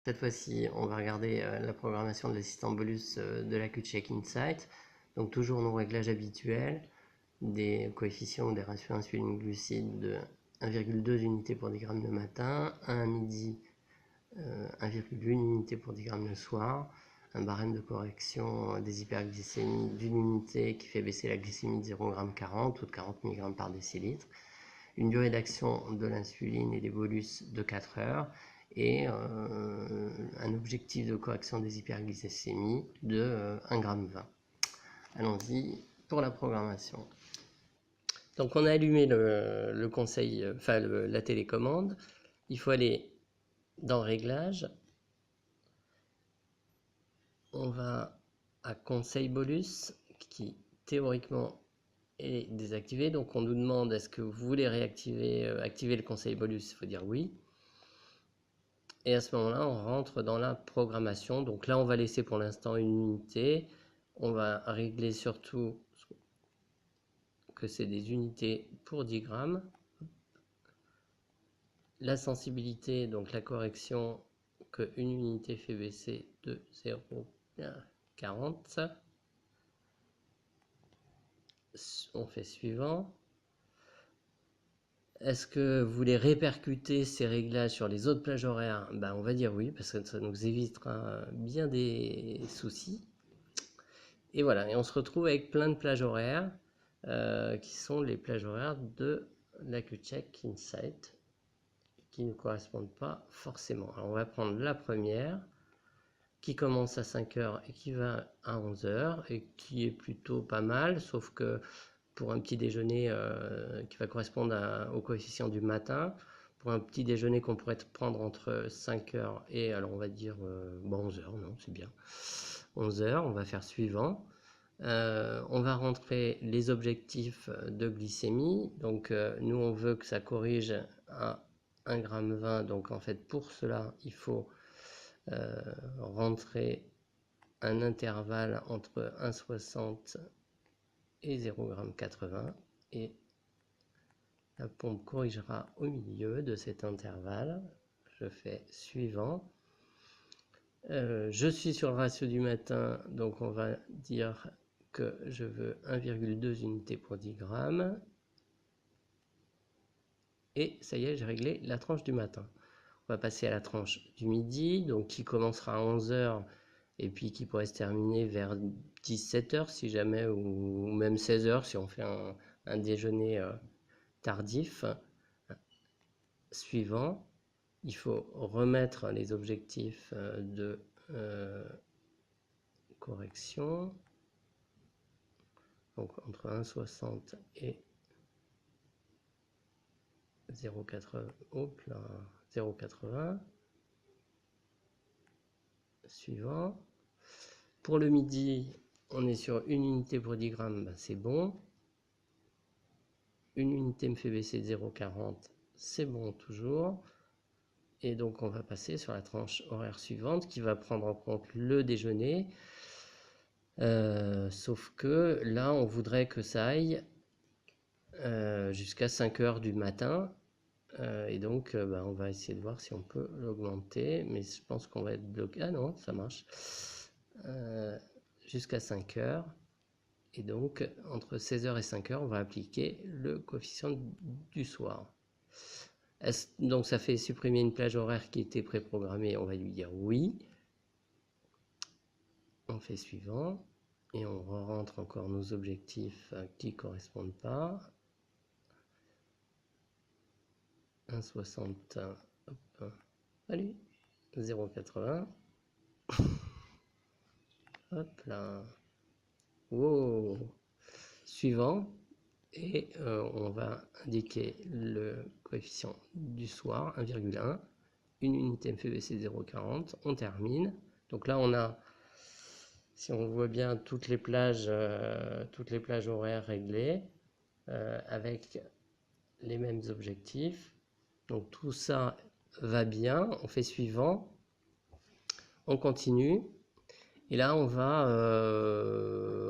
Cette fois-ci, on va regarder la programmation de l'assistant bolus de la QCheck Insight. Donc toujours nos réglages habituels, des coefficients ou des ratios insuline-glucides de 1,2 unités pour 10 grammes le matin, à midi 1,1 unité pour 10 grammes le soir, un barème de correction des hyperglycémies d'une unité qui fait baisser la glycémie de 0,40 g ou de 40 mg par décilitre, une durée d'action de l'insuline et des bolus de 4 heures, et un objectif de correction des hyperglycémies de 1,20 g. Allons-y pour la programmation. Donc on a allumé le conseil, la télécommande. Il faut aller dans Réglages. On va à Conseil bolus qui théoriquement est désactivé. Donc on nous demande est-ce que vous voulez activer le conseil bolus. Il faut dire oui. Et à ce moment-là, on rentre dans la programmation. Donc là, on va laisser pour l'instant une unité. On va régler surtout que c'est des unités pour 10 grammes. La sensibilité, donc la correction, que une unité fait baisser de 0,40. On fait suivant. Est-ce que vous voulez répercuter ces réglages sur les autres plages horaires? On va dire oui, parce que ça nous évitera bien des soucis. Et voilà, et on se retrouve avec plein de plages horaires qui sont les plages horaires de la QCheck Insight qui ne correspondent pas forcément. Alors on va prendre la première qui commence à 5 h et qui va à 11 h et qui est plutôt pas mal, sauf que pour un petit déjeuner qui va correspondre au coefficient du matin, pour un petit déjeuner qu'on pourrait prendre entre 5 h et, alors on va dire 11 h, non c'est bien, 11 h, on va faire suivant. On va rentrer les objectifs de glycémie. Donc nous on veut que ça corrige à 1,20 g, donc en fait pour cela il faut rentrer un intervalle entre 1,60 et 0,80 g, et la pompe corrigera au milieu de cet intervalle. Je fais suivant. Je suis sur le ratio du matin, donc on va dire que je veux 1,2 unités pour 10 grammes. Et ça y est, j'ai réglé la tranche du matin. On va passer à la tranche du midi, donc qui commencera à 11 h et puis qui pourrait se terminer vers 17 h si jamais, ou même 16 h si on fait un déjeuner tardif. Suivant, il faut remettre les objectifs de correction, donc entre 1,60 et 0,80. Suivant. Pour le midi, on est sur une unité pour 10 grammes, c'est bon. Une unité me fait baisser de 0,40, c'est bon toujours. Et donc on va passer sur la tranche horaire suivante qui va prendre en compte le déjeuner. Sauf que là, on voudrait que ça aille jusqu'à 5 h du matin. Et donc, on va essayer de voir si on peut l'augmenter. Mais je pense qu'on va être bloqué. Ah non, ça marche. Jusqu'à 5 h. Et donc, entre 16 h et 5 h, on va appliquer le coefficient du soir. Donc, ça fait supprimer une plage horaire qui était préprogrammée. On va lui dire oui. On fait suivant. Et on rentre encore nos objectifs qui ne correspondent pas. 1,60. Hop. Allez. 0,80. Hop là. Wow. Suivant. Et on va indiquer le coefficient du soir, 1,1. Une unité me fait baisser 0,40. On termine. Donc là, on a, si on voit bien, toutes les plages horaires réglées avec les mêmes objectifs. Donc tout ça va bien. On fait suivant. On continue. Et là, on va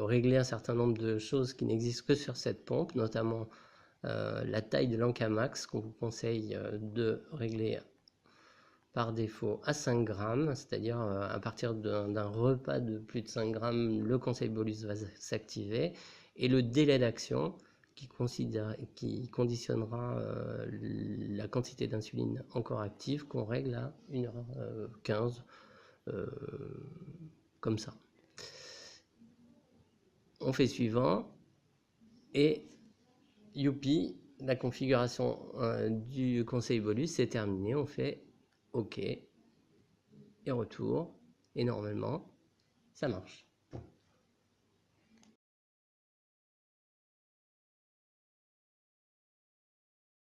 régler un certain nombre de choses qui n'existent que sur cette pompe, notamment la taille de l'encamax qu'on vous conseille de régler par défaut à 5 grammes, c'est-à-dire à partir d'un repas de plus de 5 grammes, le conseil bolus va s'activer, et le délai d'action qui conditionnera la quantité d'insuline encore active qu'on règle à 1h15, comme ça. On fait suivant, et youpi, la configuration du conseil bolus est terminée, on fait OK, et retour, et normalement, ça marche.